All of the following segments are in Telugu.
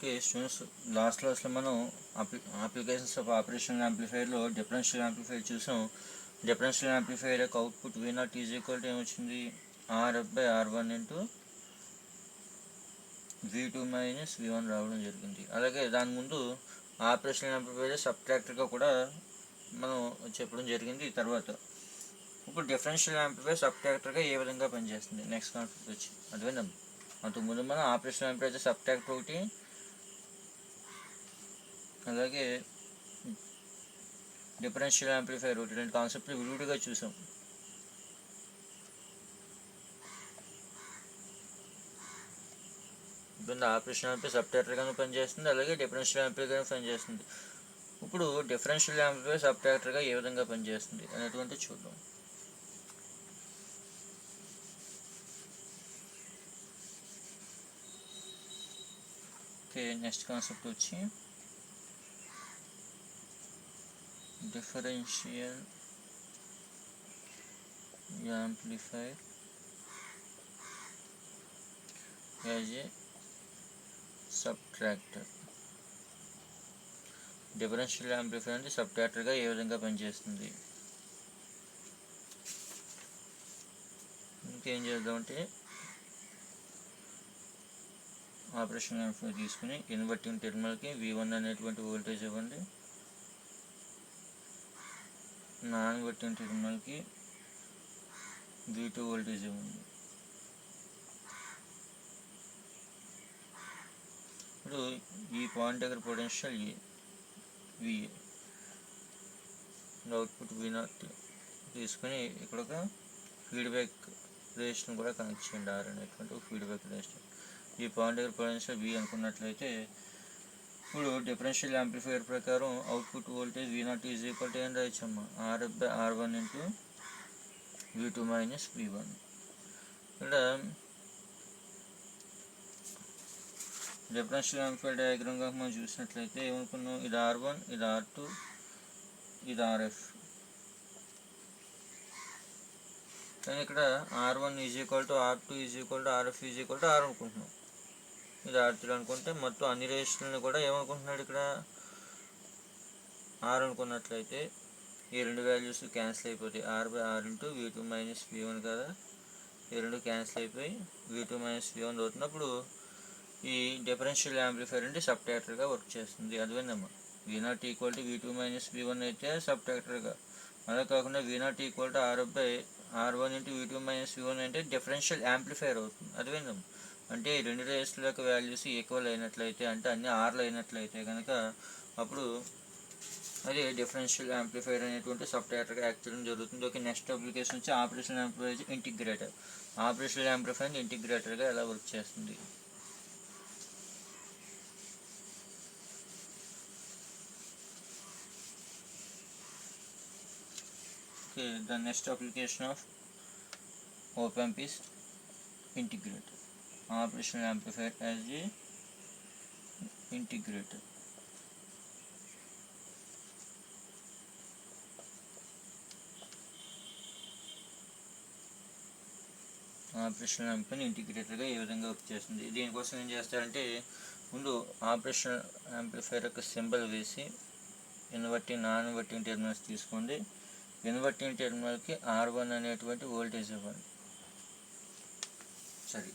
ఓకే స్టూడెంట్స్, లాస్ట్ క్లాస్లో మనం అప్లికేషన్స్ ఆఫ్ ఆపరేషనల్ యాంప్లిఫైర్లో డిఫరెన్షియల్ యాంప్లిఫైర్ చూసాం. డిఫరెన్షియల్ యాంప్లిఫైర్ యొక్క output V0 is equal to ఏమొచ్చింది, RF/R1 into V2 minus V1 రావడం జరిగింది. అలాగే దాని ముందు ఆపరేషనల్ యాంప్లిఫైర్ సబ్ట్రాక్టర్గా కూడా మనం చెప్పడం జరిగింది. తర్వాత ఇప్పుడు డిఫరెన్షియల్ యాంప్లిఫైర్ సబ్ట్రాక్టర్గా ఏ విధంగా పనిచేస్తుంది నెక్స్ట్ కాన్సెప్ట్ వచ్చి అర్థమైందా. అంతకుముందు మనం ఆపరేషనల్ యాంప్లిఫైర్ సబ్ట్రాక్టర్ ఒకటి, అలాగే డిఫరెన్షియల్ యాంప్లిఫైర్ ఒకటి, రెండు కాన్సెప్ట్లు విడివిడిగా చూసాం. ఇప్పుడు ఆపరేషనల్ యాంప్లిఫైర్ సబ్ట్రాక్టర్గానే పనిచేస్తుంది, అలాగే డిఫరెన్షియల్ యాంప్లిఫైర్గా పనిచేస్తుంది. ఇప్పుడు డిఫరెన్షియల్ యాంప్లిఫైర్ సబ్ట్రాక్టర్గా ఏ విధంగా పనిచేస్తుంది అనేటువంటి చూద్దాం. ఓకే, నెక్స్ట్ కాన్సెప్ట్ వచ్చి differential amplifier as a subtractor. Differential amplifier అంటే సబ్ట్రాక్టర్గా ఏ విధంగా పనిచేస్తుంది. ఇంకేం చేద్దామంటే ఆపరేషన్ యాంప్లిఫైర్ తీసుకుని ఇన్వర్టింగ్ టెర్మినల్కి V1 అనేటువంటి వోల్టేజ్ ఇవ్వండి, నాన్ ఇన్వర్టింగ్ టెర్మినల్కి V2 వోల్టేజ్ ఇవ్వండి. ఇప్పుడు ఈ పాయింట్ దగ్గర పొటెన్షియల్ VA, అవుట్పుట్ V0 తీసుకుని ఇక్కడ ఒక ఫీడ్బ్యాక్ రెసిస్టర్ కూడా కనెక్ట్ చేయండి, R అనేటువంటి ఫీడ్బ్యాక్ రెసిస్టర్. ఈ పాయింట్ దగ్గర పొటెన్షియల్ V అనుకున్నట్లయితే ఇప్పుడు డిఫరెన్షియల్ యాంప్లిఫైర్ ప్రకారం output voltage V0 is equal to ఏం రాయొచ్చమ్మా, RF/R1 into V2 minus V1. ఇక్కడ డిఫరెన్షియల్ యాంప్లిఫైర్ డయాగ్రామ్గా మనం చూసినట్లయితే ఏమనుకున్నాం, ఇది R1, ఇది R2, ఇది RF. కానీ ఇక్కడ R1 is equal to R2 is equal to RF is equal to R అనుకుంటున్నాం. ఇది R3 అనుకుంటే మొత్తం అన్ని రెసిస్టర్లను కూడా ఏమనుకుంటున్నాడు, ఇక్కడ R అనుకున్నట్లయితే ఈ రెండు వాల్యూస్ క్యాన్సిల్ అయిపోతాయి. R/R into V2 minus V1 కదా, ఈ రెండు క్యాన్సిల్ అయిపోయి V2 మైనస్ V1 అవుతున్నప్పుడు ఈ డిఫరెన్షియల్ యాంప్లిఫైర్ అంటే సబ్ట్రాక్టర్గా వర్క్ చేస్తుంది. అదేవిధంగా V0 equal to V2 minus V1 అయితే సబ్ట్రాక్టర్గా, అలా కాకుండా V0 equal to RF/R1 into V2 minus V1 అంటే డిఫరెన్షియల్ యాంప్లిఫైర్ అవుతుంది. అదేవిధంగా అంటే రెండు రెసిస్టర్ల యొక్క వాల్యూస్ ఈక్వల్ అయినట్లయితే, అంటే అన్ని ఆర్లు అయినట్లయితే కనుక అప్పుడు అది డిఫరెన్షియల్ యాంప్లిఫైర్ అనేటువంటి సబ్ట్రాక్టర్గా యాక్ట్ చేయడం జరుగుతుంది. ఓకే, నెక్స్ట్ అప్లికేషన్ వచ్చి operational amplifier integrator. Operational amplifier ఇంటిగ్రేటర్గా ఎలా వర్క్ చేస్తుంది. Okay, the next application of op amp is integrator. Operational amplifier as a integrator. Operational amplifier ఇంటిగ్రేటర్గా ఏ విధంగా వర్క్ చేస్తుంది. దీనికోసం ఏం చేస్తారంటే ముందు ఆపరేషనల్ యాంప్లిఫైర్ యొక్క సింబల్ వేసి ఇన్వర్టింగ్ నాన్ ఇన్వర్టింగ్ టెర్మినల్స్ తీసుకోండి. ఇన్వర్టింగ్ టెర్మినల్కి R1 అనేటువంటి వోల్టేజ్ ఇవ్వండి, సారీ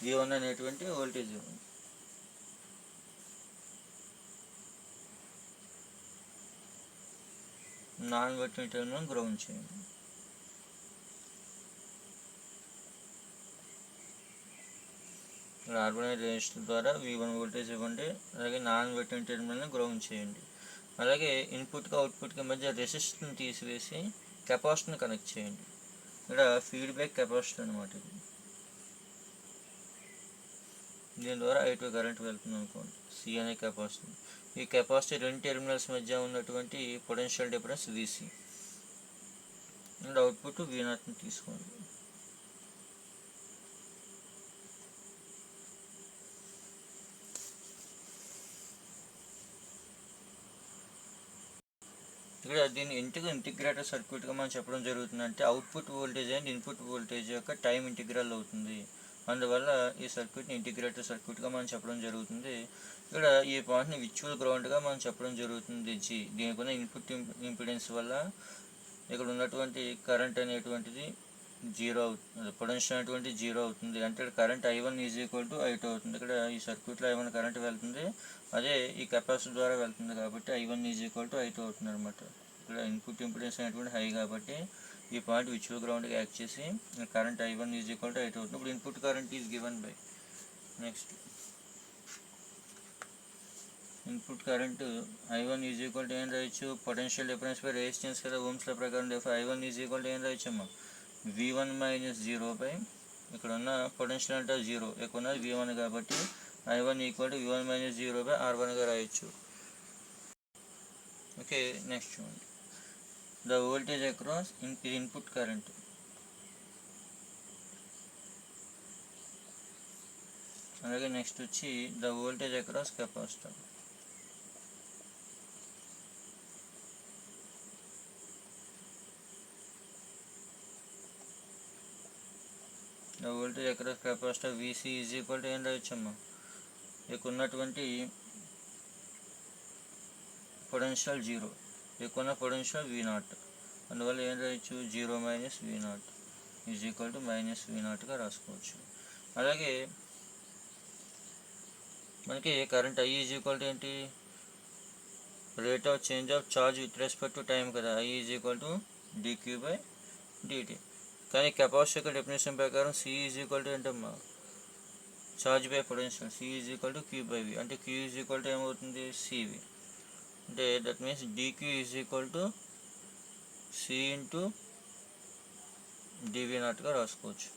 V1 అనేటువంటి వోల్టేజ్ ఇవ్వండి. నాన్ ఇన్వర్టింగ్ టెర్మినల్ గ్రౌండ్ చేయండి. R1 రెసిస్టర్ ద్వారా V1 వోల్టేజ్ ఇవ్వండి, అలాగే నాన్ ఇన్వర్టింగ్ టెర్మినల్ని గ్రౌండ్ చేయండి. అలాగే ఇన్పుట్కి అవుట్పుట్కి మధ్య రెసిస్టర్ని తీసివేసి కెపాసిటర్ని కనెక్ట్ చేయండి. ఇక్కడ ఫీడ్బ్యాక్ కెపాసిటర్ అనమాట. ఇది దీని ద్వారా I2 కరెంట్ వెళ్తుంది అనుకోండి, C అనే కెపాసిటర్. ఈ కెపాసిటర్ రెండు టెర్మినల్స్ మధ్య ఉన్నటువంటి potential difference VC and output V0ని తీసుకోండి. ఇక్కడ దీన్ని ఇంటిగ్రేటర్ సర్క్యూట్గా మనం చెప్పడం జరుగుతుంది. అంటే output voltage and input voltage యొక్క టైం ఇంటిగ్రల్ అవుతుంది. అందువల్ల ఈ సర్క్యూట్ని ఇంటిగ్రేటెడ్ సర్క్యూట్గా మనం చెప్పడం జరుగుతుంది. ఇక్కడ ఈ పాయింట్ని విర్చువల్ గ్రౌండ్గా మనం చెప్పడం జరుగుతుంది. దీనికి ఉన్న ఇన్పుట్ ఇంపిడెన్స్ వల్ల ఇక్కడ ఉన్నటువంటి కరెంట్ అనేటువంటిది జీరో అవుతుంది, పొటెన్షియల్ అనేటువంటి జీరో అవుతుంది. అంటే కరెంట్ I1 I2 అవుతుంది. ఇక్కడ ఈ సర్క్యూట్లో I1 కరెంట్ వెళ్తుంది, అదే ఈ కెపాసిటర్ ద్వారా వెళ్తుంది కాబట్టి I1 I2 అవుతుంది అనమాట. ఇక్కడ ఇన్పుట్ ఇంపిడెన్స్ అనేటువంటి హై కాబట్టి ఈ పాయింట్ విర్చువల్ గ్రౌండ్గా యాక్ట్ చేసి కరెంట్ I1 I2 అవుతుంది. ఇప్పుడు input current is given by next input current I1 ఏం రాయొచ్చు, పొటెన్షియల్ డిఫరెన్స్ బై రెసిస్టెన్స్ కదా ఓమ్స్ల ప్రకారం. I1 ఏం రాయొచ్చమ్మా, V1 - 0 బై ఇక్కడ ఉన్న పొటెన్షియల్ అంటే 0, ఇక్కడ ఉన్నది V1 కాబట్టి I1 V1 - 0 బై R1గా రాయొచ్చు. ఓకే, నెక్స్ట్ చూడండి, the voltage across input current. అలాగే నెక్స్ట్ వచ్చి the voltage across capacitor. The voltage across capacitor VC ఏం రాయొచ్చమ్మా, ఇక్కడ ఉన్నటువంటి పొటెన్షియల్ 0, ఇక్కడ ఉన్న పొటెన్షియల్ V0, అందువల్ల ఏం రాయొచ్చు 0 - V0 -V0గా రాసుకోవచ్చు. అలాగే మనకి కరెంట్ I ఏంటి, rate of change of charge with respect to time కదా, I dQ/dt. కానీ కెపాసిటర్ డెఫినేషన్ ప్రకారం C ఏంటమ్మా, charge by potential, C Q/V, అంటే Q ఏమవుతుంది CV, అంటే దట్ మీన్స్ dQ C × dV0గా రాసుకోవచ్చు.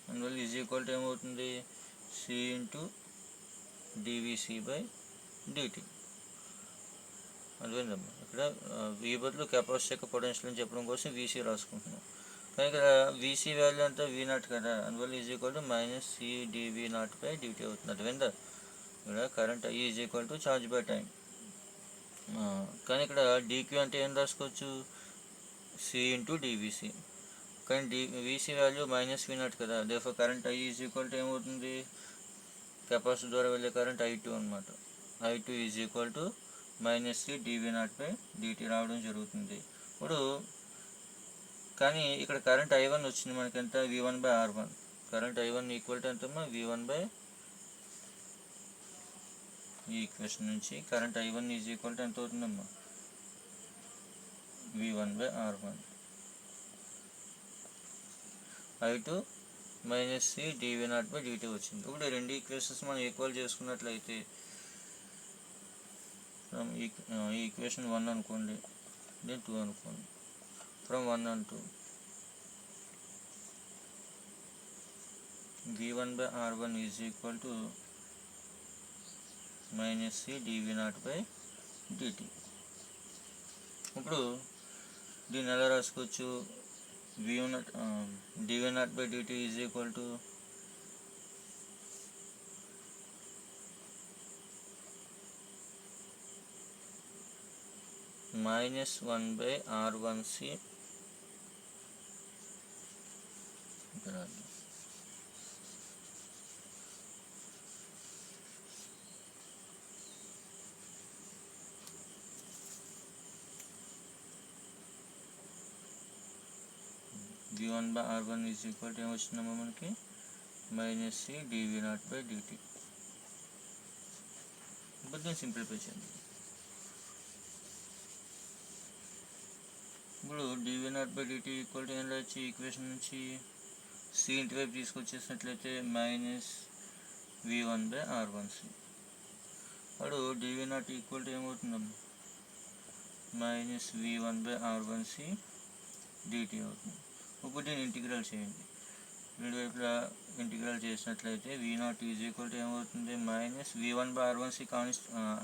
అందువల్ల ఏమవుతుంది C × dVC/dt. అర్థమైందమ్మా, ఇక్కడ V బదులు కెపాసిటర్ యొక్క పొటెన్షియల్ అని చెప్పడం కోసం VC రాసుకుంటున్నాం. కానీ ఇక్కడ VC వాల్యూ అంతా V0 కదా, అందువల్ల -C dV0/dt అవుతుంది. అర్థమైందా, ఇక్కడ current I charge by time. కానీ ఇక్కడ dQ అంటే ఏం రాసుకోవచ్చు, C × dVC. కానీ VC వాల్యూ -V0 కదా, దేర్ఫోర్ కరెంట్ I ఏమవుతుంది, కెపాసిటర్ ద్వారా వెళ్ళే కరెంట్ I2 అనమాట. I2 -C dV0/dt రావడం జరుగుతుంది. ఇప్పుడు కానీ ఇక్కడ కరెంట్ I1 వచ్చింది మనకి ఎంత, V1/R1. కరెంట్ I1 ఎంతమ్మా, V1 ఈ ఈక్వేషన్ నుంచి కరెంట్ I1 ఎంత అవుతుందమ్మా, V1/R1. I2 -C dV0/dt వచ్చింది. ఇప్పుడు రెండు ఈక్వేషన్స్ మనం ఈక్వల్ చేసుకున్నట్లయితే ఈ ఈక్వేషన్ 1 అనుకోండి, దెన్ 2 అనుకోండి. From 1 and 2 V1/R1 -C dV0/dt. ఇప్పుడు దీన్ని ఎలా రాసుకోవచ్చు, dV0/dt -1/R1C V1/R1 ఏమొచ్చిందమ్మా మనకి, -C dV0/dt. ఇప్పుడు దీన్ని సింప్లిఫై చేయండి. ఇప్పుడు dV0/dt ఏం రాయొచ్చు, ఈక్వేషన్ నుంచి C ఇంటి వైపు తీసుకొచ్చేసినట్లయితే -V1/R1C. అప్పుడు dV0 ఏమవుతుందమ్మా, -V1/R1C dt అవుతుంది. ఇప్పుడు దీన్ని ఇంటిగ్రల్ చేయండి, రెండు వైపులా ఇంటిగ్రల్ చేసినట్లయితే V0 ఏమవుతుంది, -V1/R1C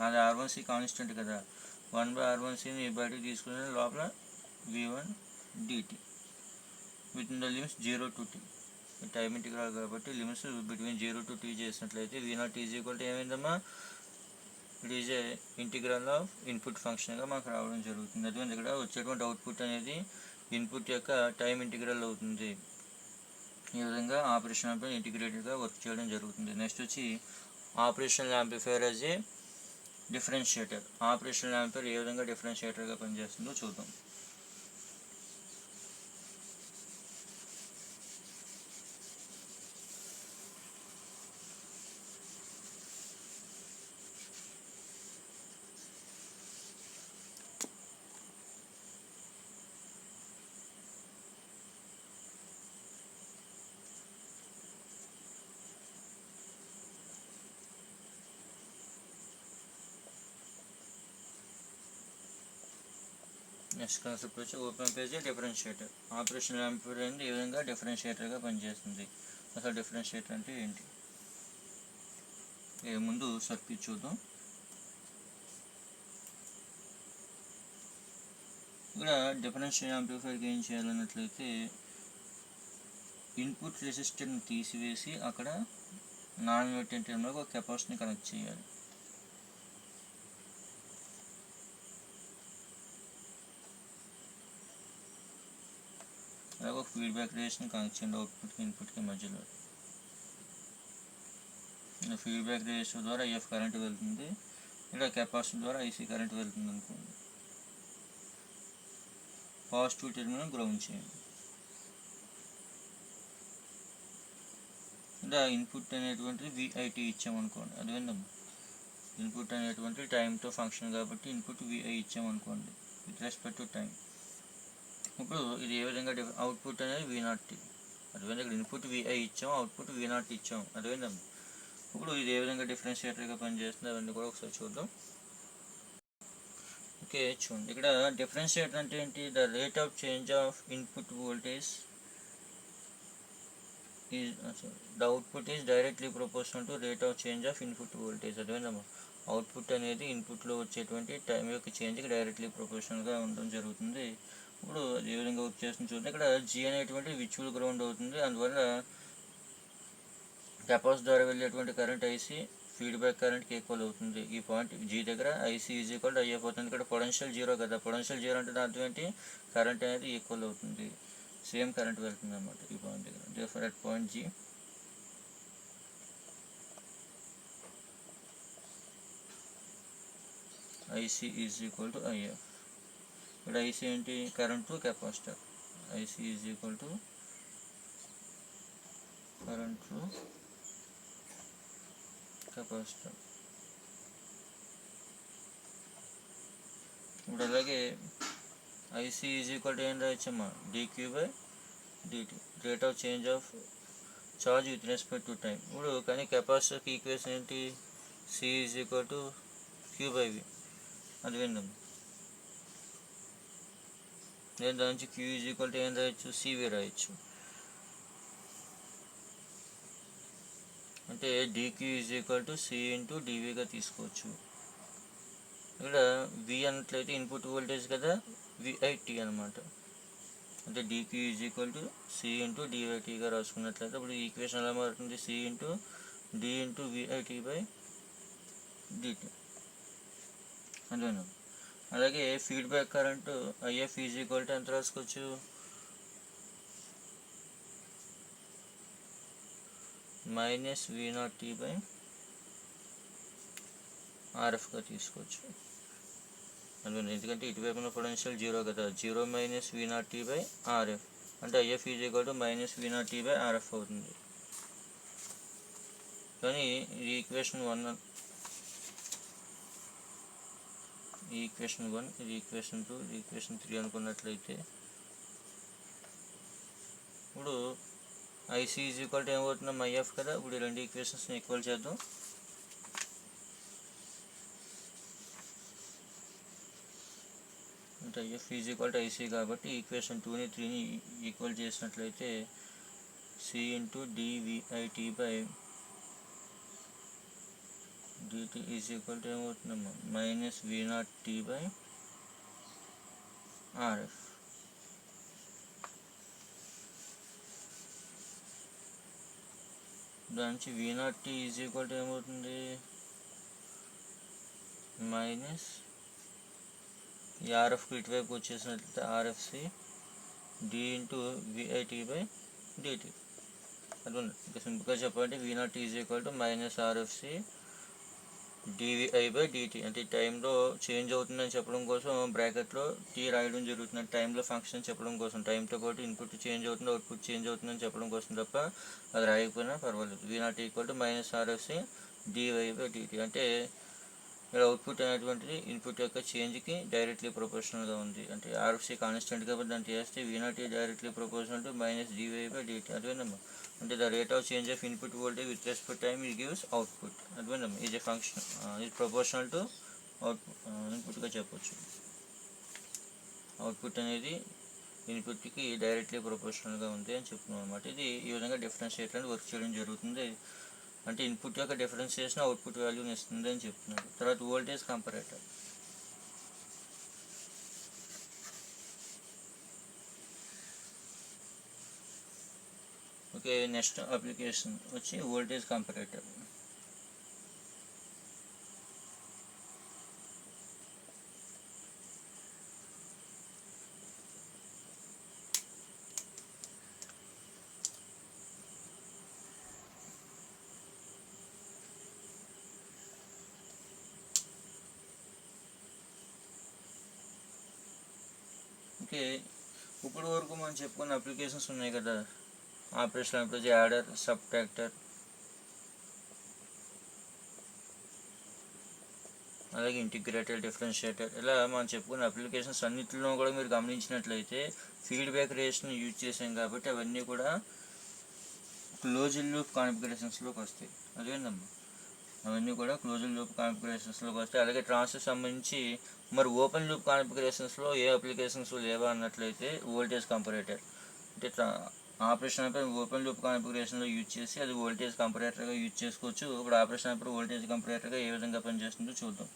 అది R1C కాన్స్టెంట్ కదా, 1/R1Cని బయటకు తీసుకుని లోపల V1 dt with in the limits 0 to t. Time integral కాబట్టి లిమిట్స్ బిట్వీన్ 0 to t చేసినట్లయితే V0 ఏమైందమ్మా, it is a integral of input ఫంక్షన్గా మనకు రావడం జరుగుతుంది. అటువంటి ఇక్కడ వచ్చేటువంటి అవుట్పుట్ అనేది ఇన్పుట్ యొక్క టైం ఇంటిగ్రల్ అవుతుంది. ఈ విధంగా ఆపరేషన్ యాంప్లిఫైర్ ఇంటిగ్రేటెడ్గా వర్క్ చేయడం జరుగుతుంది. నెక్స్ట్ వచ్చి operational amplifier as a differentiator. Operational amplifier ఏ విధంగా డిఫరెన్షియేటర్గా పనిచేస్తుందో చూద్దాం. నెక్స్ట్ కాన్సెప్ట్ వచ్చి open page differentiator. Operational amplifier అనేది ఈ విధంగా డిఫరెన్షియేటర్గా పనిచేస్తుంది. అసలు డిఫరెన్షియేటర్ అంటే ఏంటి? ముందు సర్క్యూట్ చూద్దాం. ఇక్కడ డిఫరెన్షియల్ యాంప్లిఫైర్కి ఏం చేయాలన్నట్లయితే ఇన్పుట్ రెసిస్టర్ని తీసివేసి అక్కడ నాన్ ఇన్వర్టింగ్ టెర్మినల్కి ఒక కెపాసిటర్ని కనెక్ట్ చేయాలి. అలాగే ఒక ఫీడ్బ్యాక్ రెసిస్టర్ని కనెక్ట్ చేయండి అవుట్పుట్కి ఇన్పుట్కి మధ్యలో. ఫీడ్బ్యాక్ రెసిస్టర్ ద్వారా IF కరెంట్ వెళ్తుంది, ఇలా కెపాసిటర్ ద్వారా IC కరెంట్ వెళ్తుంది అనుకోండి. పాజిటివ్ టెర్మినల్ గ్రౌండ్ చేయండి. ఇలా ఇన్పుట్ అనేటువంటిది VIT ఇచ్చామనుకోండి. అది విందాము. ఇన్పుట్ అనేటువంటి టైంతో ఫంక్షన్ కాబట్టి ఇన్పుట్ VI ఇచ్చామనుకోండి విత్ రెస్పెక్ట్ టు టైం. ఇప్పుడు ఇది ఏ విధంగా అవుట్పుట్ అనేది V0T. అదేవిధంగా ఇక్కడ ఇన్పుట్ VI ఇచ్చాం, అవుట్పుట్ V0 ఇచ్చాం. అదేవిధంగా ఇప్పుడు ఇది ఏ విధంగా డిఫరెన్షియేటర్గా పనిచేస్తుంది అవన్నీ కూడా ఒకసారి చూద్దాం. ఓకే, చూడండి. ఇక్కడ డిఫరెన్షియేటర్ అంటే ఏంటి? The rate of change of input voltage the output is directly proportional to rate of change of input voltage. అదేవిధంగా అవుట్పుట్ అనేది ఇన్పుట్లో వచ్చేటువంటి టైం యొక్క చేంజ్కి డైరెక్ట్లీ ప్రపోర్షనల్గా ఉండడం జరుగుతుంది. ఇప్పుడు అది ఏ విధంగా వర్క్ చేస్తుంది చూడండి. ఇక్కడ G అనేటువంటి విర్చువల్ గ్రౌండ్ అవుతుంది. అందువల్ల కెపాసిటర్ ద్వారా వెళ్ళేటువంటి కరెంట్ IC ఫీడ్బ్యాక్ కరెంట్కి ఈక్వల్ అవుతుంది. ఈ పాయింట్ G దగ్గర IC is equal to IF అవుతుంది. ఇక్కడ పొటెన్షియల్ జీరో కదా, పొటెన్షియల్ జీరో అంటే అర్థం ఏంటి? కరెంట్ అనేది ఈక్వల్ అవుతుంది, సేమ్ కరెంట్ వెళ్తుంది అన్నమాట ఈ పాయింట్ దగ్గర. Therefore at point G IC is equal to IF. ఇక్కడ IC ఏంటి? Current to capacitor. IC is equal to current to capacitor. ఇప్పుడు అలాగే IC ఈజ్ ఈక్వల్ టు ఏం రాయచ్చమ్మా? dQ/dt, rate of change of charge with respect to time. ఇప్పుడు కానీ కెపాసిటర్కి ఈక్వేషన్ ఏంటి? C is equal to Q/V. అది విందాం. నేను దాని నుంచి Q ఈజ్ ఈక్వల్ టు ఏం రాయొచ్చు? CV రాయొచ్చు. అంటే dQ is equal to C into dVగా తీసుకోవచ్చు. ఇక్కడ V అన్నట్లయితే ఇన్పుట్ వోల్టేజ్ కదా, VIT అనమాట. అంటే dQ is equal to C into dVITగా రాసుకున్నట్లయితే అప్పుడు ఈక్వేషన్ ఎలా మారుతుంది? C into D into VIT/dt. అదేనా? అలాగే feedback current IF is equal to ఎంత రాసుకోవచ్చు? -V0T/RFగా తీసుకోవచ్చు. అందులో ఎందుకంటే ఇటువైపున పొటెన్షియల్ జీరో కదా, 0 - V0T/RF అంటే IF is equal to -V0T/RF అవుతుంది. కానీ ఇది ఈక్వేషన్ 1, ఇది ఈక్వేషన్ 1, ఇది ఈక్వేషన్ 2, ఇది ఈక్వేషన్ 3 అనుకున్నట్లయితే ఇప్పుడు IC ఈజ్ ఈక్వల్ టు ఏమవుతున్నాం? IF కదా. ఇప్పుడు ఈ రెండు ఈక్వేషన్స్ని ఈక్వల్ చేద్దాం. అంటే IF is equal to IC కాబట్టి ఈక్వేషన్ 2ని 3ని ఈక్వల్ చేసినట్లయితే C ఇంటూ dVIT/dt ఈజ్ ఈక్వల్ టు ఏమవుతుందమ్మా? -V0T/RF. దాని నుంచి V0T ఈజ్ ఈక్వల్ టు ఏమవుతుంది? మైనస్ ఈ RFకి ఇటువైపు వచ్చేసినట్లయితే RFC D ఇంటూ VIT/dt. అది ఇంకా సింపుల్గా చెప్పాలంటే V0 is equal to minus RFC dVi/dt. అంటే టైంలో చేంజ్ అవుతుందని చెప్పడం కోసం బ్రాకెట్లో టీ రాయడం జరుగుతుంది. టైంలో ఫంక్షన్ చెప్పడం కోసం, టైంతో పాటు ఇన్పుట్ చేంజ్ అవుతుంది, అవుట్పుట్ చేంజ్ అవుతుందని చెప్పడం కోసం తప్ప అది రాయకపోయినా పర్వాలేదు. V0 equal to minus RFC dVi/dt. అంటే ఇక్కడ అవుట్పుట్ అనేటువంటిది ఇన్పుట్ యొక్క చేంజ్కి డైరెక్ట్లీ ప్రొపోర్షనల్గా ఉంది. అంటే ఆర్ఎఫ్సి కాన్స్టెంట్ కాబట్టి దాన్ని చేస్తే V0 directly proportional to minus dVi/dt. అదేనమ్మా. అంటే the rate of change of input voltage with respect time it gives output. అదేనమ్మా. Is a function is proportional to output ఇన్పుట్గా చెప్పొచ్చు. అవుట్పుట్ అనేది ఇన్పుట్కి డైరెక్ట్లీ ప్రొపోర్షనల్గా ఉంది అని చెప్తున్నాం అనమాట. ఇది ఈ విధంగా డిఫరెన్షియేటర్ అని వర్క్ చేయడం జరుగుతుంది. అంటే ఇన్పుట్ యొక్క డిఫరెన్షియేషన్ అవుట్పుట్ వాల్యూని ఇస్తుంది అని చెప్తున్నారు. తర్వాత voltage comparator. Okay, next application వచ్చి వోల్టేజ్ కంపరేటర్. ఓకే, ఇప్పుడు వరకు మనం చెప్పుకున్న అప్లికేషన్స్ ఉన్నాయి కదా, ఆపరేషన్ యాంప్లిఫైయర్, యాడర్, సబ్ట్రాక్టర్, అలాగే ఇంటిగ్రేటెడ్ డిఫరెన్షియేటర్, ఇలా మనం చెప్పుకున్న అప్లికేషన్స్ అన్నింటిలో కూడా మీరు గమనించినట్లయితే ఫీడ్బ్యాక్ రేషన్ యూజ్ చేసాం కాబట్టి అవన్నీ కూడా క్లోజ్డ్ లూప్ కాన్ఫిగరేషన్స్లోకి వస్తాయి. అదేంటమ్మా, అవన్నీ కూడా క్లోజ్డ్ లూప్ కాన్ఫిగరేషన్స్లోకి వస్తాయి. అలాగే ట్రాన్సిస్టర్ సంబంధించి మరి ఓపెన్ లూప్ కాన్ఫిగరేషన్స్లో ఏ అప్లికేషన్స్ లేవా అన్నట్లయితే వోల్టేజ్ కంపరేటర్. అంటే ఆపరేషన్ యాంప్లిఫైయర్ ఓపెన్ లూప్ కాన్ఫిగరేషన్లో యూజ్ చేసి అది వోల్టేజ్ కంపరేటర్గా యూజ్ చేసుకోవచ్చు. ఇప్పుడు ఆపరేషన్ యాంప్లిఫైయర్ వోల్టేజ్ కంపరేటర్గా ఏ విధంగా పనిచేస్తుందో చూద్దాం.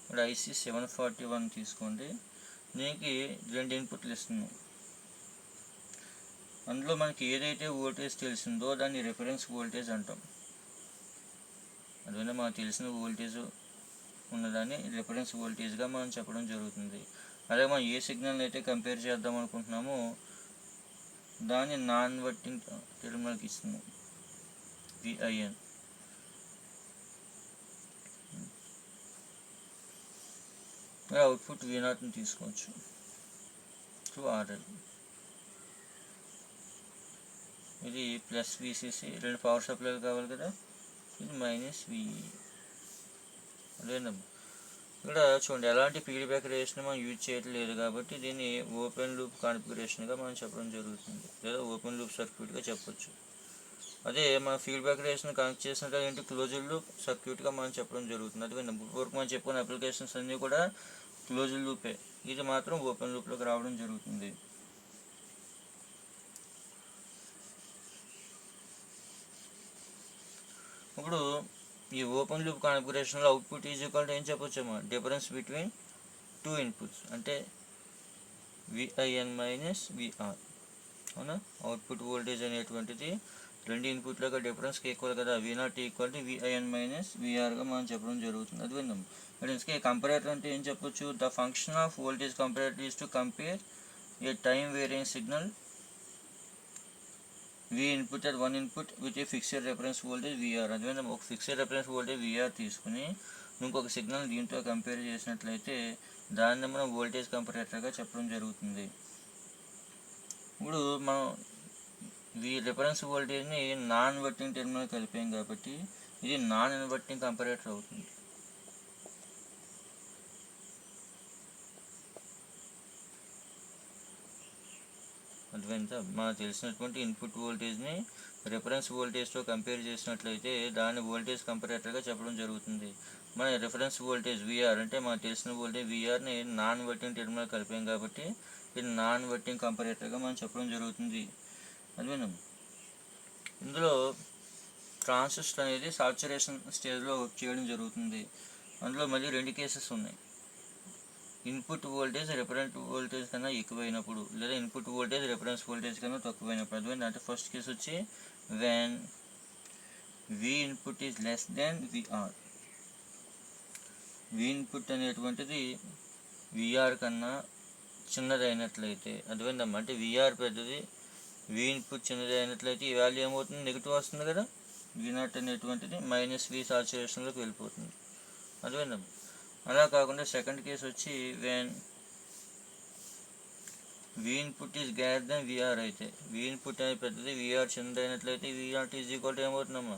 ఇప్పుడు IC 741 తీసుకోండి. దీనికి 2 ఇన్పుట్లు ఇస్తున్నాం. అందులో మనకి ఏదైతే వోల్టేజ్ తెలిసిందో దాన్ని రిఫరెన్స్ వోల్టేజ్ అంటాం. అందువల్ల మనకు తెలిసిన వోల్టేజ్ ఉన్నదాన్ని రిఫరెన్స్ వోల్టేజ్గా మనం చెప్పడం జరుగుతుంది. అలాగే మనం ఏ సిగ్నల్ని అయితే కంపేర్ చేద్దాం అనుకుంటున్నామో దాన్ని నాన్ ఇన్వర్టింగ్ టెర్మినల్కి ఇస్తున్నాం, VIN. అవుట్పుట్ V0ని తీసుకోవచ్చు టు RL. ఇది ప్లస్ VCC, 2 పవర్ సప్లైలు కావాలి కదా, ఇది మైనస్ VE. అదేనమ్మా. ఇక్కడ చూడండి, ఎలాంటి ఫీడ్బ్యాక్ రేషన్ మనం యూజ్ చేయట్లేదు కాబట్టి దీన్ని ఓపెన్ లూప్ కాన్ఫిగరేషన్గా మనం చెప్పడం జరుగుతుంది, లేదా ఓపెన్ లూప్ సర్క్యూట్గా చెప్పొచ్చు. అదే మన ఫీడ్బ్యాక్ రేషన్ కనెక్ట్ చేసినట్టు ఏంటి క్లోజ్డ్ లూప్ సర్క్యూట్గా మనం చెప్పడం జరుగుతుంది. అదే వరకు మనం చెప్పుకున్న అప్లికేషన్స్ అన్నీ కూడా క్లోజ్డ్ లూపే, ఇది మాత్రం ఓపెన్ లూప్లోకి రావడం జరుగుతుంది. ఇప్పుడు ఈ ఓపెన్ లూప్ కాన్ఫిగరేషన్లో అవుట్పుట్ ఈజ్ ఈక్వల్ టు ఏం చెప్పొచ్చమ్మా, డిఫరెన్స్ బిట్వీన్ 2 ఇన్పుట్స్, అంటే VIN మైనస్ VR. అవునా, అవుట్పుట్ వోల్టేజ్ అనేటువంటిది 2 ఇన్పుట్ల డిఫరెన్స్కి ఈక్వల్ కదా. V0 equal to VIN minus VRగా మనం చెప్పడం జరుగుతుంది. అది విన్నాం. ఇక్కడ కంపరేటర్ అంటే ఏం చెప్పొచ్చు, the function of voltage comparator is to compare A time varying signal V input at one input with a fixed reference voltage VR. అందువల్ల ఒక ఫిక్స్డ్ రెఫరెన్స్ వోల్టేజ్ VR తీసుకుని ఇంకొక సిగ్నల్ దీంతో కంపేర్ చేసినట్లయితే దాన్ని మనం వోల్టేజ్ కంపరేటర్గా చెప్పడం జరుగుతుంది. ఇప్పుడు మనం ఈ రిఫరెన్స్ వోల్టేజ్ని నాన్ ఇన్వర్టింగ్ టెర్మినల్ కలిపాం కాబట్టి ఇది నాన్ ఇన్వర్టింగ్ కంపరేటర్ అవుతుంది. అర్థమైందా, మనకు తెలిసినటువంటి ఇన్పుట్ వోల్టేజ్ని రిఫరెన్స్ వోల్టేజ్తో కంపేర్ చేసినట్లయితే దాన్ని వోల్టేజ్ కంపరేటర్గా చెప్పడం జరుగుతుంది. మన రిఫరెన్స్ వోల్టేజ్ VR అంటే మనకు తెలిసిన వోల్టేజ్ VRని నాన్ ఇన్వర్టింగ్ టెర్మినల్ కలిపాం కాబట్టి ఇది నాన్ ఇన్వర్టింగ్ కంపరేటర్గా మనం చెప్పడం జరుగుతుంది. అర్థమైనా. ఇందులో ట్రాన్సిస్టర్ అనేది సాచురేషన్ స్టేజ్లో వర్క్ చేయడం జరుగుతుంది. అందులో మళ్ళీ 2 కేసెస్ ఉన్నాయి. ఇన్పుట్ వోల్టేజ్ రిఫరెన్స్ వోల్టేజ్ కన్నా ఎక్కువైనప్పుడు, లేదా ఇన్పుట్ వోల్టేజ్ రిఫరెన్స్ వోల్టేజ్ కన్నా తక్కువైనప్పుడు. అర్థమైంది. అంటే ఫస్ట్ కేసు వచ్చి when V input is less than VR, V input అనేటువంటిది విఆర్ కన్నా చిన్నదైనట్లయితే, అర్థమైందమ్మా, అంటే విఆర్ పెద్దది, వి ఇన్పుట్ చిన్నది అయినట్లయితే ఈ వాల్యూ ఏమవుతుంది, నెగిటివ్ వస్తుంది కదా, V0 అనేటువంటిది -V సాచురేషన్లోకి వెళ్ళిపోతుంది, అర్థమైందమ్మా. అలా కాకుండా సెకండ్ కేసు వచ్చి when V input is greater than VR అయితే, వి ఇన్పుట్ అనేది పెద్దది, విఆర్ చిన్నదైనట్లయితే V0 ఈజ్ ఈక్వల్ టు ఏమవుతుందమ్మా,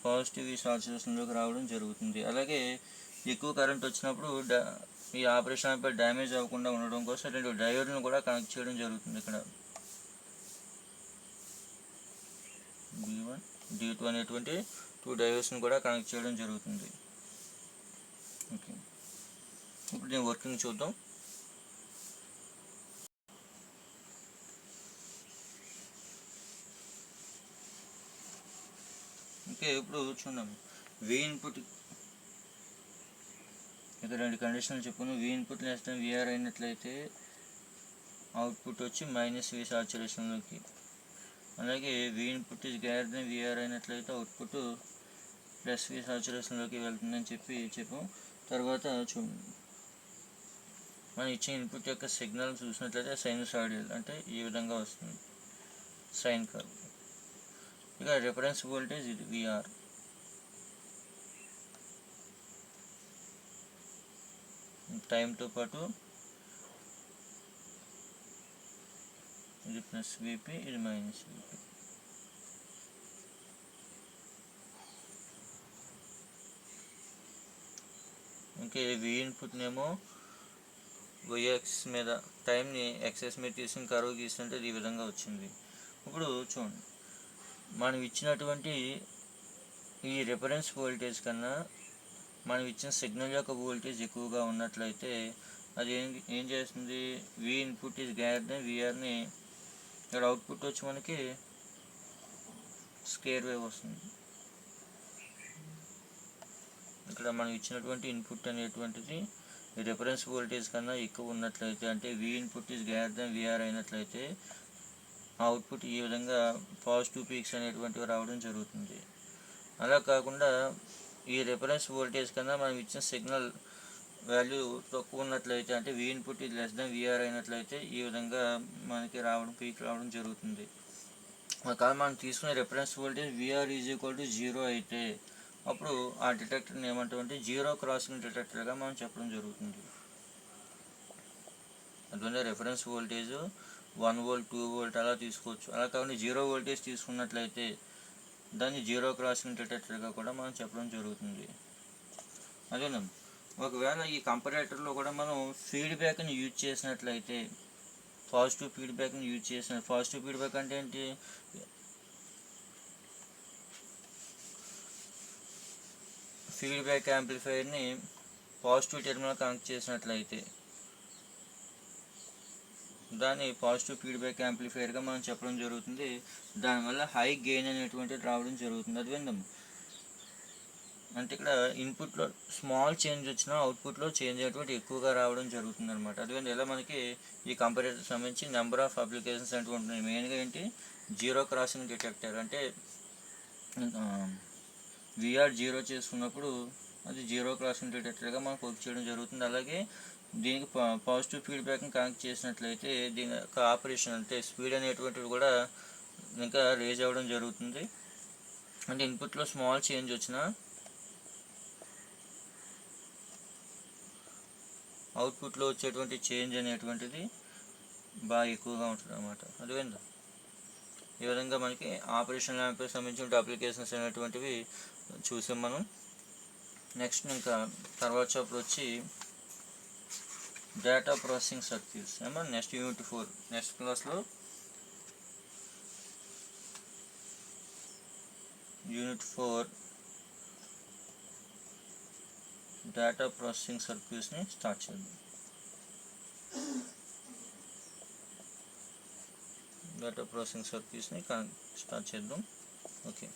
పాజిటివ్ V సాచురేషన్లోకి రావడం జరుగుతుంది. అలాగే ఎక్కువ కరెంట్ వచ్చినప్పుడు ఈ ఆపరేషన్ యాంప్లిఫైయర్ డ్యామేజ్ అవ్వకుండా ఉండడం కోసం రెండు డయోడ్లను కూడా కనెక్ట్ చేయడం జరుగుతుంది. ఇక్కడ D1 D2 అనేటువంటి 2 డయోడ్స్ని కూడా కనెక్ట్ చేయడం జరుగుతుంది. ఓకే, ఇప్పుడు నేను వర్కింగ్ చూద్దాం. ఓకే, ఇప్పుడు చూద్దాం. వి ఇన్పుట్ ఇక్కడ రెండు కండిషన్లు చెప్పుకున్నాం. V input less than VR అయినట్లయితే అవుట్పుట్ వచ్చి -V సాచురేషన్లోకి, అలాగే V input is greater than VR అయినట్లయితే అవుట్పుట్ +V సాచురేషన్లోకి వెళ్తుందని చెప్పాం. తర్వాత చూడండి, మనం ఇచ్చే ఇన్పుట్ యొక్క సిగ్నల్ చూసినట్లయితే సైనసాయిడల్, అంటే ఈ విధంగా వస్తుంది, సైన్ కర్వ్. ఇక రిఫరెన్స్ వోల్టేజ్ ఇది విఆర్. టైంతో పాటు ఇది +Vp, ఇది -Vp. ఓకే, వి ఇన్పుట్నేమో వైఎక్స్ మీద, టైంని ఎక్సెస్ మీద తీసుకుని కర్వ్ గీస్తుంటే ఈ విధంగా వచ్చింది. ఇప్పుడు చూడండి, మనం ఇచ్చినటువంటి ఈ రిఫరెన్స్ వోల్టేజ్ కన్నా మనం ఇచ్చిన సిగ్నల్ యొక్క వోల్టేజ్ ఎక్కువగా ఉన్నట్లయితే అది ఏం చేస్తుంది, వి ఇన్పుట్ ఈజ్ గ్రేటర్ దెన్ విఆర్ని, ఇక్కడ అవుట్పుట్ వచ్చి మనకి స్క్వేర్ వేవ్ వస్తుంది. ఇక్కడ మనం ఇచ్చినటువంటి ఇన్పుట్ అనేటువంటిది రిఫరెన్స్ వోల్టేజ్ కన్నా ఎక్కువ ఉన్నట్లయితే, అంటే V input is greater than VR అయినట్లయితే అవుట్పుట్ ఈ విధంగా పాజిటివ్ పీక్స్ అనేటువంటివి రావడం జరుగుతుంది. అలా కాకుండా ఈ రిఫరెన్స్ వోల్టేజ్ కన్నా మనం ఇచ్చిన సిగ్నల్ వాల్యూ తక్కువ ఉన్నట్లయితే, అంటే V input is less than VR అయినట్లయితే ఈ విధంగా మనకి పీక్ రావడం జరుగుతుంది. కానీ మనం తీసుకునే reference voltage VR is equal to 0 అయితే అప్పుడు ఆ డిటెక్టర్ని ఏమంటామంటే జీరో క్రాసింగ్ డిటెక్టర్గా మనం చెప్పడం జరుగుతుంది. అందువల్ల రిఫరెన్స్ వోల్టేజ్ 1 వోల్ట్ 2 వోల్ట్ అలా తీసుకోవచ్చు. అలా కాకుండా 0 వోల్టేజ్ తీసుకున్నట్లయితే దాన్ని జీరో క్రాసింగ్ డిటెక్టర్గా కూడా మనం చెప్పడం జరుగుతుంది. అదేనా, ఒకవేళ ఈ కంపరేటర్లో కూడా మనం ఫీడ్బ్యాక్ని యూజ్ చేసినట్లయితే, పాజిటివ్ ఫీడ్బ్యాక్ని యూజ్ చేసిన, పాజిటివ్ ఫీడ్బ్యాక్ అంటే ఏంటి, ఫీడ్బ్యాక్ యాంప్లిఫైయర్ని పాజిటివ్ టెర్మినల్ కనెక్ట్ చేసినట్లయితే దాన్ని పాజిటివ్ ఫీడ్బ్యాక్ యాంప్లిఫైయర్గా మనం చెప్పడం జరుగుతుంది. దానివల్ల హై గెయిన్ అనేటువంటిది రావడం జరుగుతుంది. అది విందాం, అంటే ఇక్కడ ఇన్పుట్లో స్మాల్ చేంజ్ వచ్చినా అవుట్పుట్లో చేంజ్ అనేటువంటి ఎక్కువగా రావడం జరుగుతుంది అనమాట. అదివింది ఎలా మనకి ఈ కంపారిటర్ సంబంధించి నెంబర్ ఆఫ్ అప్లికేషన్స్ అనేటువంటి ఉన్నాయి. మెయిన్గా ఏంటి, జీరో క్రాసింగ్ డిటెక్టర్, అంటే విఆర్ జీరో చేసుకున్నప్పుడు అది జీరో క్రాసింగ్ డిటెక్టర్గా మనకు వర్క్ చేయడం జరుగుతుంది. అలాగే దీనికి పాజిటివ్ ఫీడ్బ్యాక్ని కనెక్ట్ చేసినట్లయితే దీని యొక్క ఆపరేషన్, అంటే స్పీడ్ అనేటువంటివి కూడా ఇంకా రేజ్ అవ్వడం జరుగుతుంది. అంటే ఇన్పుట్లో స్మాల్ చేంజ్ వచ్చినా అవుట్పుట్లో వచ్చేటువంటి చేంజ్ అనేటువంటిది బాగా ఎక్కువగా ఉంటుంది అన్నమాట. అర్థమైందా? ఈ విధంగా మనకి ఆపరేషన్ యాంప్లిఫైయర్ సంబంధించిన అప్లికేషన్స్ అనేటువంటివి చూసాం మనం. నెక్స్ట్ ఇంకా తర్వాత చాప్టర్ వచ్చి డేటా ప్రాసెసింగ్ సర్క్యూట్స్ ఏమో నెక్స్ట్ యూనిట్ 4 నెక్స్ట్ క్లాస్లో యూనిట్ 4 డేటా ప్రాసెసింగ్ సర్క్యూట్స్ని స్టార్ట్ చేద్దాం. డేటా ప్రాసెసింగ్ సర్క్యూట్స్ని స్టార్ట్ చేద్దాం. ఓకే,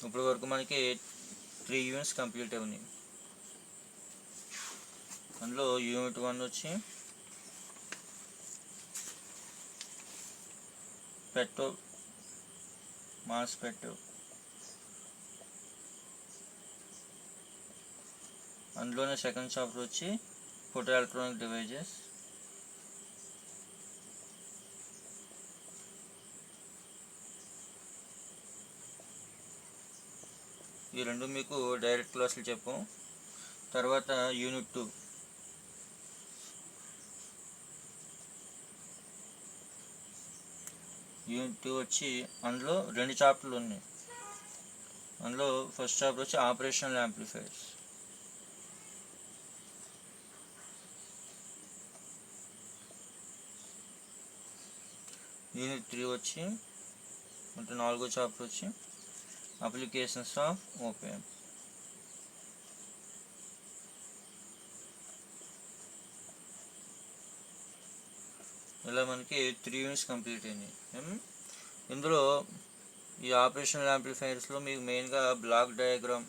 ఇప్పటి వరకు మనకి 3 యూనిట్స్ కంప్లీట్ అయినాయి. అందులో యూనిట్ 1 వచ్చి పెట్టో మాస్ పెట్టో, అందులోనే సెకండ్ చాప్టర్ వచ్చి ఫోటో ఎలక్ట్రానిక్ డివైజెస్. ఈ రెండు మీకు డైరెక్ట్ క్లాసులు చెప్పాం. తర్వాత యూనిట్ 2 వచ్చి అందులో 2 చాప్టర్లు ఉన్నాయి. అందులో ఫస్ట్ చాప్టర్ వచ్చి ఆపరేషనల్ యాంప్లిఫైర్స్. యూనిట్ 3 వచ్చి అంటే 4వ చాప్టర్ వచ్చి అప్లికేషన్స్ ఆఫ్ ఓపెన్. ఇలా మనకి 3 యూనిట్స్ కంప్లీట్ అయినాయి. ఇందులో ఈ ఆపరేషనల్ యాంప్లిఫైర్స్లో మీకు మెయిన్గా బ్లాక్ డయాగ్రామ్,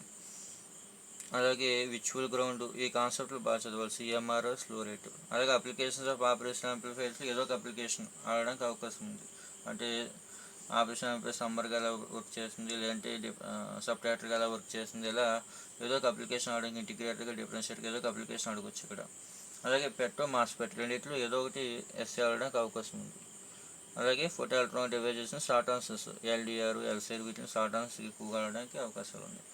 అలాగే విచువల్ గ్రౌండ్, ఈ కాన్సెప్ట్లు బాగా చదవాలి. CMR, slow rate. అలాగే అప్లికేషన్స్ ఆఫ్ ఆపరేషనల్ యాంప్లిఫైర్స్లో ఏదో ఒక అప్లికేషన్ ఆడడానికి అవకాశం ఉంది. అంటే ఆపరేషన్ యాంప్లిఫైర్ సమ్మర్గా ఎలా వర్క్ చేస్తుంది, లేదంటే సబ్ట్రాక్టర్గా ఎలా వర్క్ చేస్తుంది, ఇలా ఏదో ఒక అప్లికేషన్ ఆడడానికి, ఇంటిగ్రేటర్గా, డిఫరెన్షియేటర్గా ఏదో ఒక అప్లికేషన్ అడగవచ్చు ఇక్కడ. అలాగే పెట్రో మాస్ఫెట్ రెండింటిలో ఏదో ఒకటి ఎస్ఏ ఆడడానికి అవకాశం ఉంది. అలాగే photo electronic devices short answers, LDR, LCR వీటిని షార్ట్ ఆన్సర్స్ ఎక్కువగా ఆడడానికి అవకాశాలు ఉన్నాయి.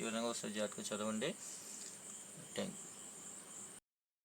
ఈ విధంగా ఒకసారి జాగ్రత్తగా చదవండి. Thank you.